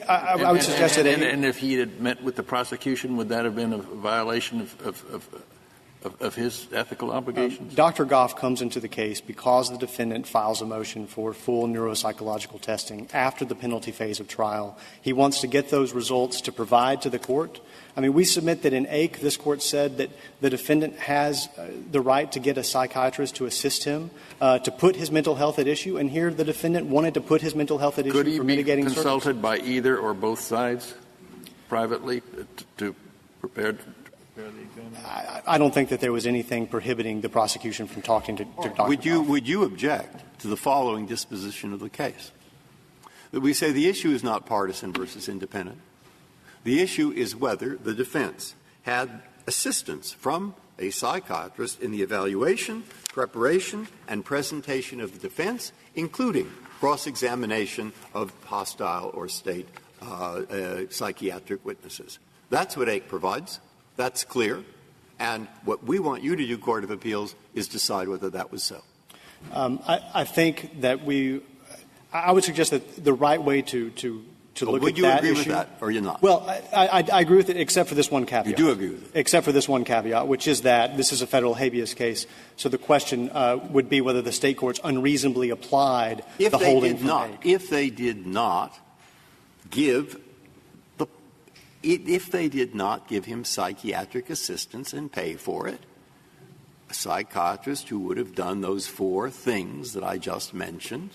I would suggest that. And if he had met with the prosecution, would that have been a violation of his ethical obligations? Dr. Goff comes into the case because the defendant files a motion for full neuropsychological testing after the penalty phase of trial. He wants to get those results to provide to the court. I mean, we submit that in Ake, this court said that the defendant has the right to get a psychiatrist to assist him, to put his mental health at issue, and here the defendant wanted to put his mental health at issue for mitigating circumstances. Could he be consulted by either or both sides privately to prepare the exam? I don't think that there was anything prohibiting the prosecution from talking to Dr. Goff. Would you object to the following disposition of the case? That we say the issue is not partisan versus independent. The issue is whether the defense had assistance from a psychiatrist in the evaluation, preparation, and presentation of the defense, including cross-examination of hostile or state psychiatric witnesses. That's what Ake provides. That's clear. And what we want you to do, Court of Appeals, is decide whether that was so. I think that I would suggest that the right way to look at that issue. Would you agree with that, or you're not? Well, I agree with it, except for this one caveat. You do agree with it? Except for this one caveat, which is that this is a federal habeas case. So the question would be whether the state courts unreasonably applied the holding from Ake. If they did not give him psychiatric assistance and pay for it, a psychiatrist who would have done those four things that I just mentioned,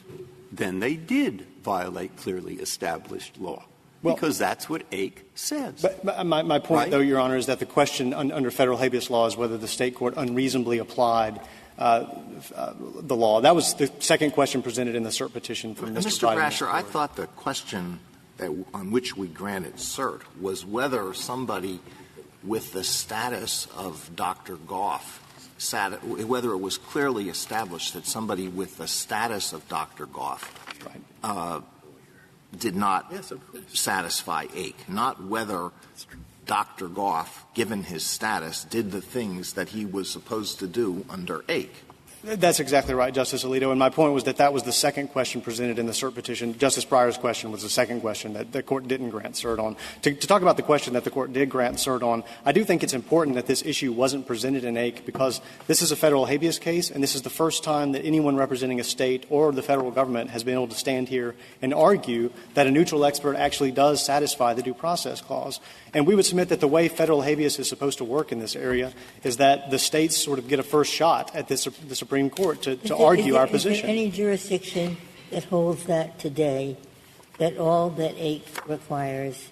then they did violate clearly established law. Because that's what Ake says. But my point, right? though, Your Honor, is that the question under federal habeas law is whether the state court unreasonably applied the law. That was the second question presented in the cert petition from Mr. Biden. Mr. Brasher, I thought the question on which we granted cert was whether somebody with the status of Dr. Goff, whether it was clearly established that somebody with the status of Dr. Goff did not satisfy Ake, not whether Dr. Goff, given his status, did the things that he was supposed to do under Ake. That's exactly right, Justice Alito. And my point was that that was the second question presented in the cert petition. Justice Breyer's question was the second question that the Court didn't grant cert on. To talk about the question that the Court did grant cert on, I do think it's important that this issue wasn't presented in Ake because this is a federal habeas case, and this is the first time that anyone representing a state or the federal government has been able to stand here and argue that a neutral expert actually does satisfy the due process clause. And we would submit that the way federal habeas is supposed to work in this area is that the states sort of get a first shot at the Supreme Court to argue our position. Is there any jurisdiction that holds that today, that all that Ake requires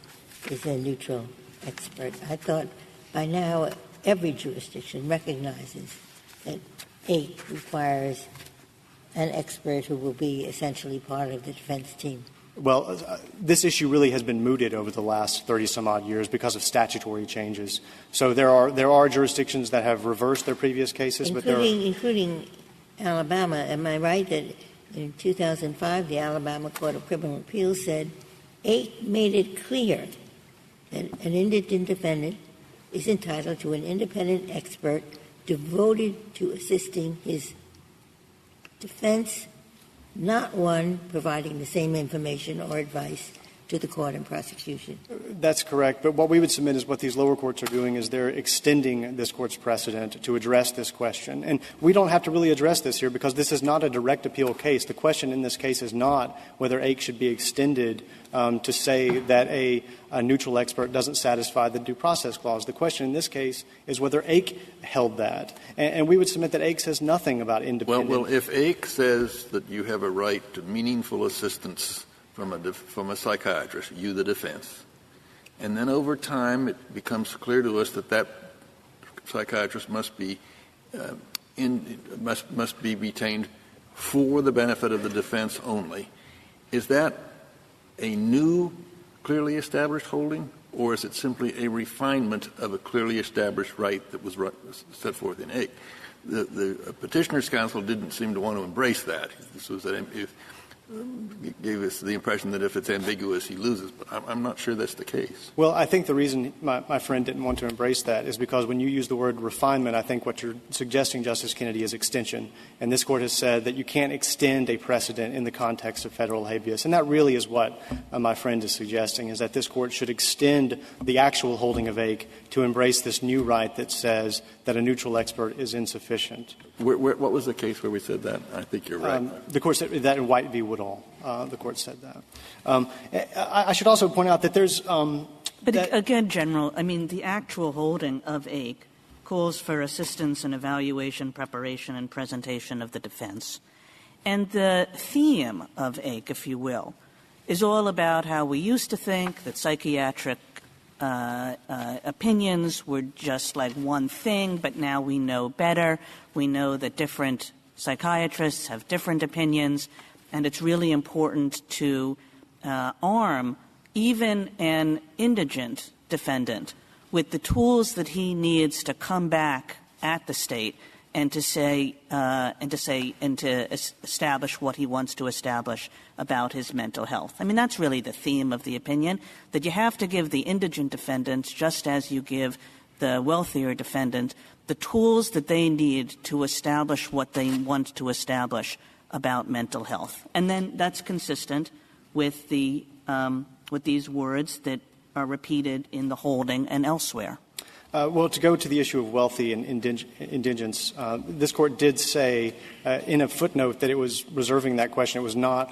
is a neutral expert? I thought by now every jurisdiction recognizes that Ake requires an expert who will be essentially part of the defense team. Well, this issue really has been mooted over the last 30-some-odd years because of statutory changes. So there are jurisdictions that have reversed their previous cases, including Alabama. Am I right that in 2005 the Alabama Court of Criminal Appeals said Ake made it clear that an indigent defendant is entitled to an independent expert devoted to assisting his defense, not one providing the same information or advice to the court and prosecution? That's correct. But what we would submit is what these lower courts are doing is they're extending this Court's precedent to address this question. And we don't have to really address this here because this is not a direct appeal case. The question in this case is not whether Ake should be extended to say that a neutral expert doesn't satisfy the due process clause. The question in this case is whether Ake held that. And we would submit that Ake says nothing about independent. Well, if Ake says that you have a right to meaningful assistance from a psychiatrist, you the defense, and then over time it becomes clear to us that that psychiatrist must be must be retained for the benefit of the defense only, is that a new clearly established holding, or is it simply a refinement of a clearly established right that was set forth in Ake? The Petitioner's Counsel didn't seem to want to embrace that. This was gave us the impression that if it's ambiguous, he loses. But I'm not sure that's the case. Well, I think the reason my friend didn't want to embrace that is because when you use the word refinement, I think what you're suggesting, Justice Kennedy, is extension. And this Court has said that you can't extend a precedent in the context of federal habeas. And that really is what my friend is suggesting, is that this Court should extend the actual holding of Ake to embrace this new right that says that a neutral expert is insufficient. What was the case where we said that? I think you're right. The Court said that in White v. Woodall. The Court said that. I should also point out that there's But again, General, I mean, the actual holding of Ake calls for assistance in evaluation, preparation, and presentation of the defense. And the theme of Ake, if you will, is all about how we used to think that psychiatric opinions were just like one thing, but now we know better. We know that different psychiatrists have different opinions, and it's really important to arm even an indigent defendant with the tools that he needs to come back at the state and to establish what he wants to establish about his mental health. I mean, that's really the theme of the opinion, that you have to give the indigent defendants, just as you give the wealthier defendant, the tools that they need to establish what they want to establish about mental health. And then that's consistent with the with these words that are repeated in the holding and elsewhere. Well, to go to the issue of wealthy and indigents, this Court did say in a footnote that it was reserving that question. It was not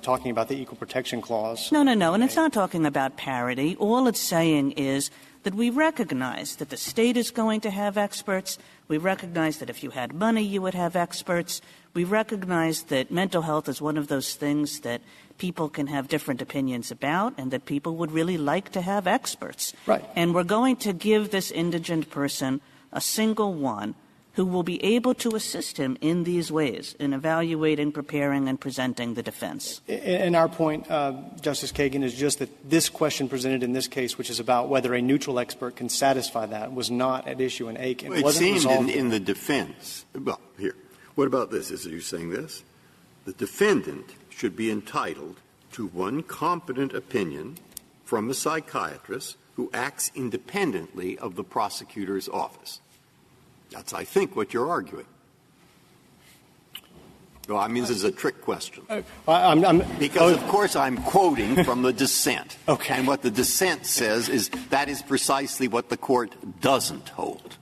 talking about the Equal Protection Clause. No. And it's not talking about parity. All it's saying is that we recognize that the state is going to have experts. We recognize that if you had money, you would have experts. We recognize that mental health is one of those things that people can have different opinions about and that people would really like to have experts. Right. And we're going to give this indigent person a single one who will be able to assist him in these ways, in evaluating, preparing, and presenting the defense. And our point, Justice Kagan, is just that this question presented in this case, which is about whether a neutral expert can satisfy that, was not at issue in Ake. It seemed in the defense. Well, here. What about this? Is you saying this? The defendant should be entitled to one competent opinion from a psychiatrist who acts independently of the prosecutor's office. That's, I think, what you're arguing. Well, I mean, this is a trick question. Because, of course, I'm quoting from the dissent. Okay. And what the dissent says is that is precisely what the Court doesn't hold.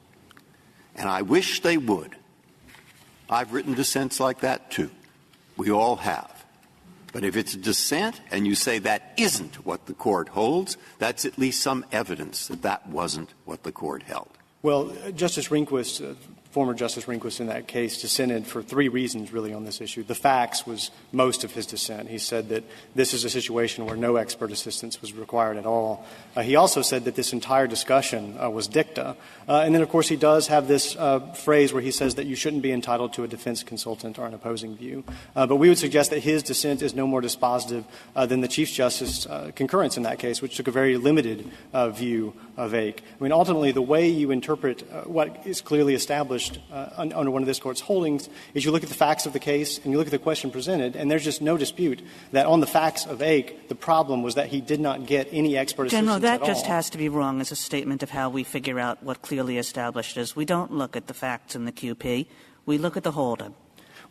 And I wish they would. I've written dissents like that, too. We all have. But if it's a dissent and you say that isn't what the Court holds, that's at least some evidence that that wasn't what the Court held. Well, Justice Rehnquist, former Justice Rehnquist in that case, dissented for three reasons, really, on this issue. The facts was most of his dissent. He said that this is a situation where no expert assistance was required at all. He also said that this entire discussion was dicta. And then, of course, he does have this phrase where he says that you shouldn't be entitled to a defense consultant or an opposing view. But we would suggest that his dissent is no more dispositive than the Chief Justice's concurrence in that case, which took a very limited view of Ake. I mean, ultimately, the way you interpret what is clearly established under one of this Court's holdings is you look at the facts of the case and you look at the question presented, and there's just no dispute that on the facts of Ake, the problem was that he did not get any expert assistance General, that at just all. has to be wrong as a statement of how we figure out what clearly established is. We don't look at the facts in the QP. We look at the holding.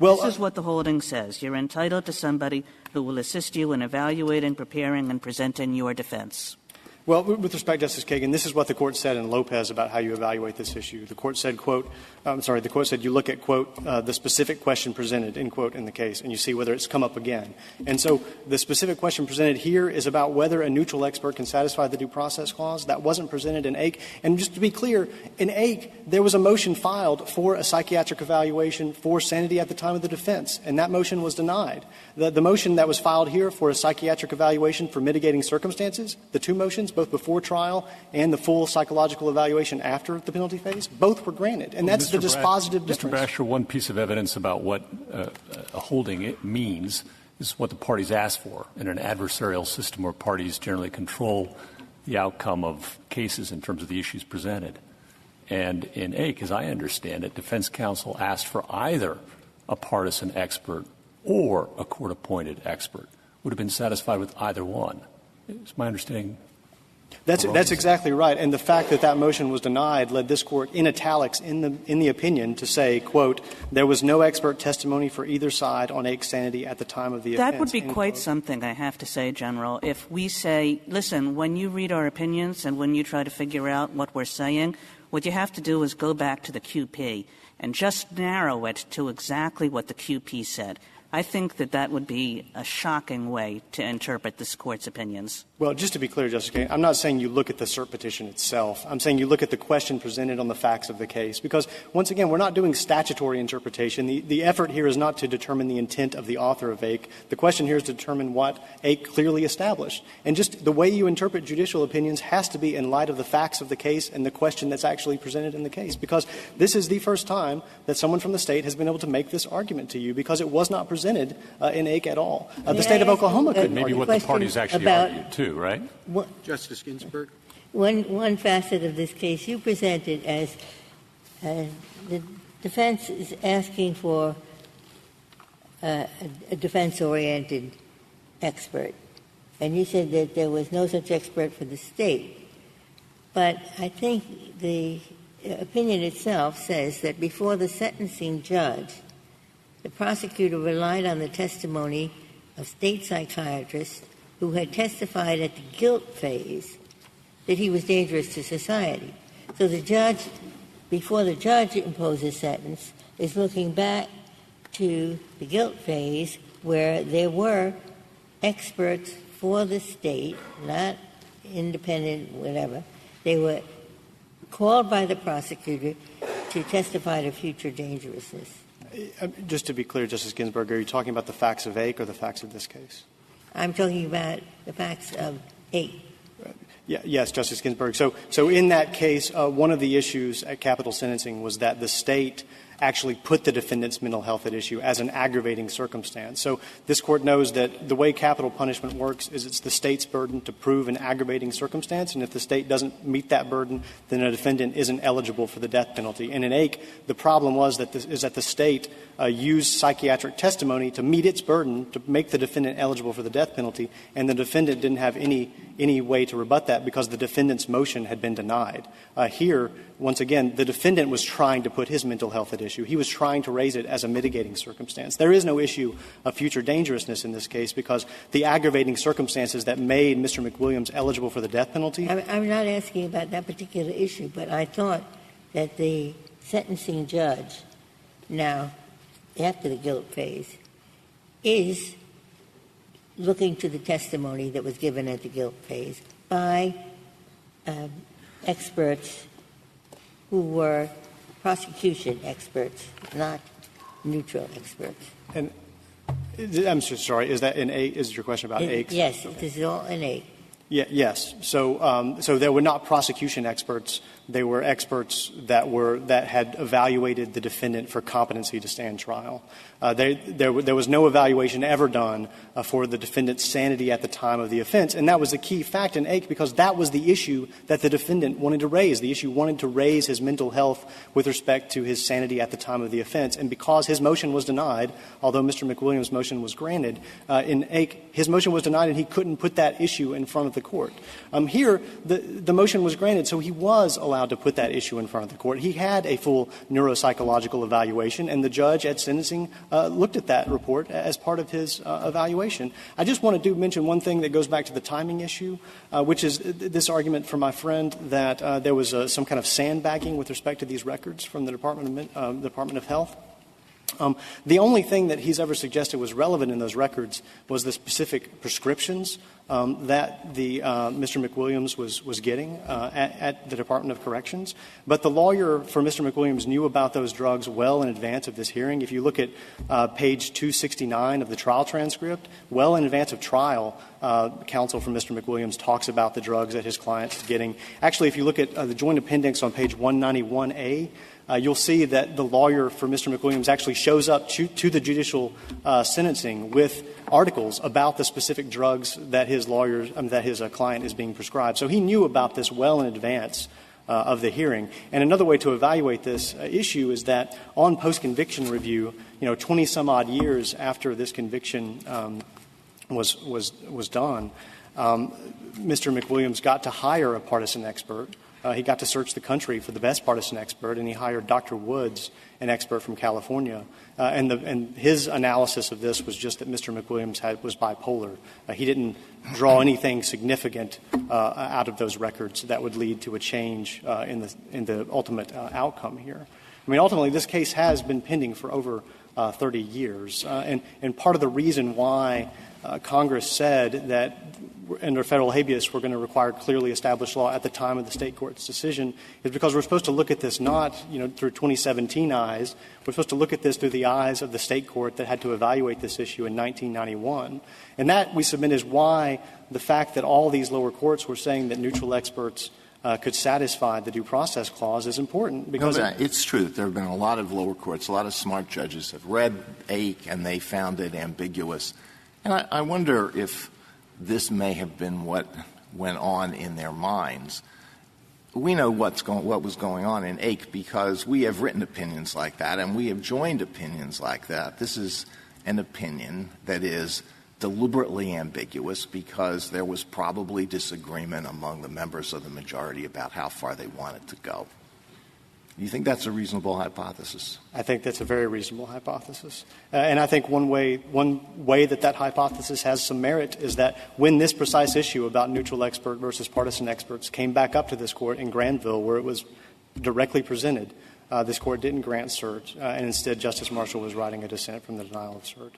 Well, this is what the holding says. You're entitled to somebody who will assist you in evaluating, preparing, and presenting your defense. Well, with respect, Justice Kagan, this is what the Court said in Lopez about how you evaluate this issue. The Court said, quote, the Court said you look at, quote, the specific question presented, end quote, in the case, and you see whether it's come up again. And so the specific question presented here is about whether a neutral expert can satisfy the due process clause. That wasn't presented in Ake. And just to be clear, in Ake, there was a motion filed for a psychiatric evaluation for sanity at the time of the defense, and that motion was denied. The motion that was filed here for a psychiatric evaluation for mitigating circumstances, the two motions, both before trial and the full psychological evaluation after the penalty phase, both were granted. And that's the dispositive difference. Mr. Brasher, one piece of evidence about what a holding it means is what the parties ask for in an adversarial system where parties generally control the outcome of cases in terms of the issues presented. And in Ake, as I understand it, defense counsel asked for either a partisan expert or a court-appointed expert. Would have been satisfied with either one. Is my understanding? That's exactly right. And the fact that that motion was denied led this Court in italics in the opinion to say, quote, there was no expert testimony for either side on Ake's sanity at the time of the offense. That would be quite something, I have to say, General, if we say, listen, when you read our opinions and when you try to figure out what we're saying, what you have to do is go back to the QP and just narrow it to exactly what the QP said. I think that that would be a shocking way to interpret this Court's opinions. Well, just to be clear, Justice Kagan, I'm not saying you look at the cert petition itself. I'm saying you look at the question presented on the facts of the case. Because, once again, we're not doing statutory interpretation. The effort here is not to determine the intent of the author of Ake. The question here is to determine what Ake clearly established. And just the way you interpret judicial opinions has to be in light of the facts of the case and the question that's actually presented in the case. Because this is the first time that someone from the State has been able to make this argument to you, because it was not presented in Ake at all. The State of Oklahoma couldn't maybe argue. what the parties actually argued, too, right? Justice Ginsburg? One facet of this case you presented as the defense is asking for a defense-oriented expert. And you said that there was no such expert for the State. But I think the opinion itself says that before the sentencing judge, the prosecutor relied on the testimony of State psychiatrists who had testified at the guilt phase that he was dangerous to society. So the judge, before the judge imposes sentence, is looking back to the guilt phase where there were experts for the State, not independent, whatever. They were called by the prosecutor to testify to future dangerousness. Just to be clear, Justice Ginsburg, are you talking about the facts of Ake or the facts of this case? I'm talking about the facts of Ake. Yes, Justice Ginsburg. So in that case, one of the issues at capital sentencing was that the State actually put the defendant's mental health at issue as an aggravating circumstance. So this Court knows that the way capital punishment works is it's the State's burden to prove an aggravating circumstance, and if the State doesn't meet that burden, then a defendant isn't eligible for the death penalty. And in Ake, the problem was that the State used psychiatric testimony to meet its burden to make the defendant eligible for the death penalty, and the defendant didn't have any way to rebut that because the defendant's motion had been denied. Here, once again, the defendant was trying to put his mental health at issue. issue. He was trying to raise it as a mitigating circumstance. There is no issue of future dangerousness in this case because the aggravating circumstances that made Mr. McWilliams eligible for the death penalty. I'm not asking about that particular issue, but I thought that the sentencing judge now, after the guilt phase, is looking to the testimony that was given at the guilt phase by experts who were prosecution experts, not neutral experts. And I'm so sorry. Is that in AIC? Is your question about AIC? Yes, this is all in AIC. Yes. So they were not prosecution experts. They were experts that had evaluated the defendant for competency to stand trial. There was no evaluation ever done for the defendant's sanity at the time of the offense, and that was a key fact in AIC because that was the issue that the defendant wanted to raise. The issue wanted to raise his mental health with respect to his sanity at the time of the offense, and because his motion was denied, although Mr. McWilliams' motion was granted, in AIC, his motion was denied and he couldn't put that issue in front of the court. Here, the motion was granted, so he was allowed to put that issue in front of the court. He had a full neuropsychological evaluation, and the judge at sentencing looked at that report as part of his evaluation. I just want to mention one thing that goes back to the timing issue, which is this argument from my friend that there was some kind of sandbagging with respect to these records from the Department of Health. The only thing that he's ever suggested was relevant in those records was the specific prescriptions that Mr. McWilliams was getting at the Department of Corrections. But the lawyer for Mr. McWilliams knew about those drugs well in advance of this hearing. If you look at page 269 of the trial transcript, well in advance of trial, counsel for Mr. McWilliams talks about the drugs that his client is getting. Actually, if you look at the joint appendix on page 191A, you'll see that the lawyer for Mr. McWilliams actually shows up to the judicial sentencing with articles about the specific drugs that his client is being prescribed. So he knew about this well in advance of the hearing. And another way to evaluate this issue is that on post-conviction review, 20 some odd years after this conviction was done, Mr. McWilliams got to hire a partisan expert. He got to search the country for the best partisan expert, and he hired Dr. Woods, an expert from California. And his analysis of this was just that Mr. McWilliams was bipolar. He didn't draw anything significant out of those records that would lead to a change in the ultimate outcome here. I mean, ultimately, this case has been pending for over 30 years. And part of the reason why Congress said that under federal habeas we're going to require clearly established law at the time of the state court's decision is because we're supposed to look at this not through 2017 eyes. We're supposed to look at this through the eyes of the state court that had to evaluate this issue in 1991. And that, we submit, is why the fact that all these lower courts were saying that neutral experts could satisfy the due process clause is important. Because it's true that there have been a lot of lower courts, a lot of smart judges have read AIC and they found it ambiguous. And I wonder if this may have been what went on in their minds. We know what was going on in AIC because we have written opinions like that and we have joined opinions like that. This is an opinion that is deliberately ambiguous because there was probably disagreement among the members of the majority about how far they wanted to go. Do you think that's a reasonable hypothesis? I think that's a very reasonable hypothesis. And I think one way that hypothesis has some merit is that when this precise issue about neutral expert versus partisan experts came back up to this court in Granville where it was directly presented, this court didn't grant cert, and instead Justice Marshall was writing a dissent from the denial of cert.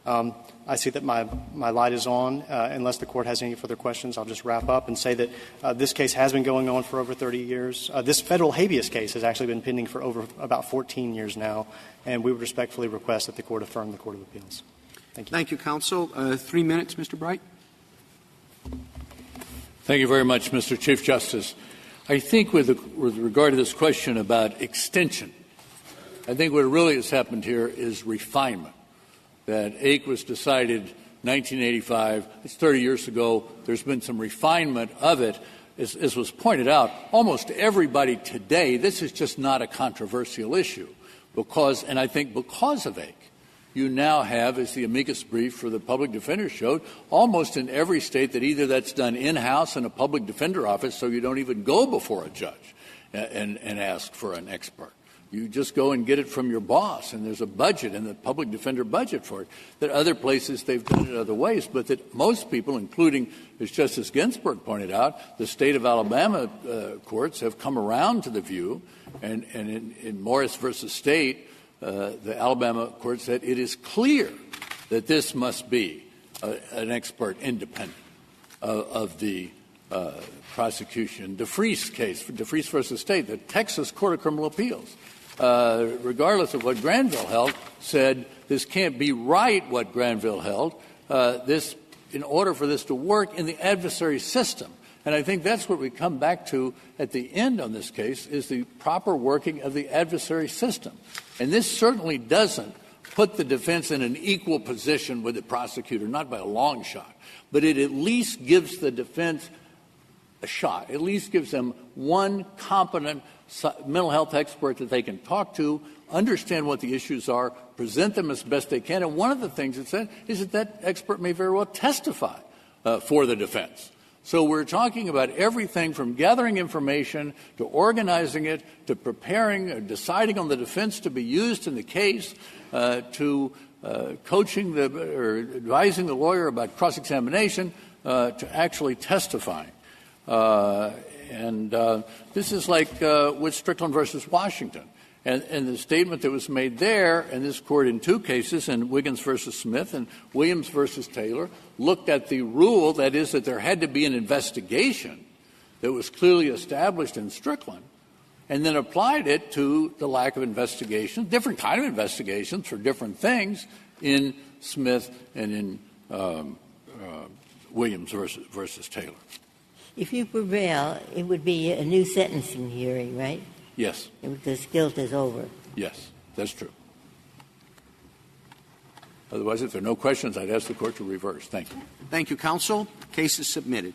I see that my light is on. Unless the Court has any further questions, I'll just wrap up and say that this case has been going on for over 30 years. This federal habeas case has actually been pending for over about 14 years now, and we would respectfully request that the Court affirm the Court of Appeals. Thank you. Thank you, counsel. 3 minutes, Mr. Bright. Thank you very much, Mr. Chief Justice. I think with regard to this question about extension, I think what really has happened here is refinement. That AIC was decided 1985. It's 30 years ago. There's been some refinement of it. As was pointed out, almost everybody today, this is just not a controversial issue. And I think because of AIC, you now have, as the amicus brief for the public defender showed, almost in every state that either that's done in-house in a public defender office so you don't even go before a judge and ask for an expert. You just go and get it from your boss, and there's a budget and the public defender budget for it. That other places they've done it other ways, but that most people, including, as Justice Ginsburg pointed out, the state of Alabama courts have come around to the view, and in Morris versus State, the Alabama court said it is clear that this must be an expert independent of the prosecution. DeFreeze case, DeFreeze versus State, the Texas Court of Criminal Appeals, regardless of what Granville held, said this can't be right what Granville held. In order for this to work in the adversary system. And I think that's what we come back to at the end on this case, is the proper working of the adversary system. And this certainly doesn't put the defense in an equal position with the prosecutor, not by a long shot, but it at least gives the defense a shot, at least gives them one competent mental health expert that they can talk to, understand what the issues are, present them as best they can. And one of the things it said is that that expert may very well testify for the defense. So we're talking about everything from gathering information to organizing it to preparing or deciding on the defense to be used in the case to coaching or advising the lawyer about cross-examination to actually testifying. This is like with Strickland versus Washington. And the statement that was made there, and this court in two cases, in Wiggins versus Smith and Williams versus Taylor, looked at the rule, that is, that there had to be an investigation that was clearly established in Strickland, and then applied it to the lack of investigation, different kind of investigations for different things in Smith and in Williams versus Taylor. If you prevail, it would be a new sentencing hearing, right? Yes. Because guilt is over. Yes, that's true. Otherwise, if there are no questions, I'd ask the court to reverse. Thank you. Thank you, counsel. Case is submitted.